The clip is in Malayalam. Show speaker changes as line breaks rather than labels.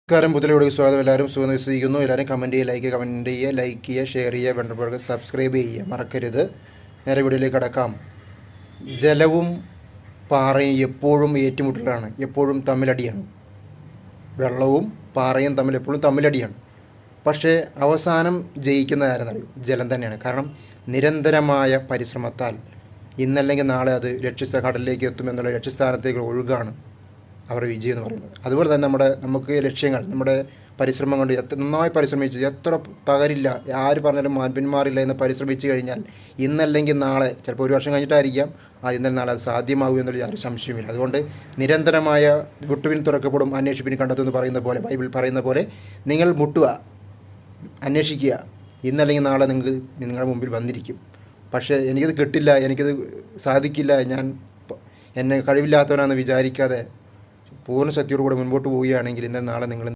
നമസ്കാരം. പുതിയ സ്വാഗതം. എല്ലാവരും സുഖം വിശ്വസിക്കുന്നു. എല്ലാവരും കമൻറ്റ് ചെയ്യുക, ലൈക്ക് ചെയ്യുക, ഷെയർ ചെയ്യുക, വേണ്ടവർക്ക് സബ്സ്ക്രൈബ് ചെയ്യുക മറക്കരുത്. നേരെ വീഡിയോയിലേക്ക് കടക്കാം. ജലവും പാറയും എപ്പോഴും ഏറ്റുമുട്ടലാണ്, എപ്പോഴും തമ്മിലടിയാണ്. വെള്ളവും പാറയും എപ്പോഴും തമ്മിലടിയാണ്. പക്ഷേ അവസാനം ജയിക്കുന്ന ആരെന്നറിയും? ജലം തന്നെയാണ്. കാരണം നിരന്തരമായ പരിശ്രമത്താൽ ഇന്നല്ലെങ്കിൽ നാളെ അത് കടലിലേക്ക് എത്തുമെന്നുള്ള ലക്ഷ്യസ്ഥാനത്തേക്ക് ഒഴുകാണ് അവരുടെ വിജയം എന്ന് പറയുന്നത്. അതുപോലെ തന്നെ നമുക്ക് ലക്ഷ്യങ്ങൾ, നമ്മുടെ പരിശ്രമം കൊണ്ട് നന്നായി പരിശ്രമിച്ച് എത്ര തകരില്ല, ആര് പറഞ്ഞാലും പിന്മാറില്ല എന്ന് പരിശ്രമിച്ചു കഴിഞ്ഞാൽ ഇന്നല്ലെങ്കിൽ നാളെ, ചിലപ്പോൾ 1 വർഷം കഴിഞ്ഞിട്ടായിരിക്കാം, ഇന്നലെ നാളെ അത് സാധ്യമാകും എന്നുള്ള യാതൊരു സംശയമില്ല. അതുകൊണ്ട് നിരന്തരമായ മുട്ടുവിൻ തുറക്കപ്പെടും, അന്വേഷിപ്പിന് കണ്ടെത്തുമെന്ന് പറയുന്ന പോലെ, ബൈബിൾ പറയുന്ന പോലെ നിങ്ങൾ മുട്ടുക, അന്വേഷിക്കുക, ഇന്നല്ലെങ്കിൽ നാളെ നിങ്ങളുടെ മുമ്പിൽ വന്നിരിക്കും. പക്ഷേ എനിക്കത് കിട്ടില്ല, എനിക്കത് സാധിക്കില്ല, എന്നെ കഴിവില്ലാത്തവനാണെന്ന് വിചാരിക്കാതെ പൂർണ്ണ ശക്തിയോടുകൂടെ മുൻപോട്ട് പോവുകയാണെങ്കിൽ ഇന്നലെ നാളെ നിങ്ങൾ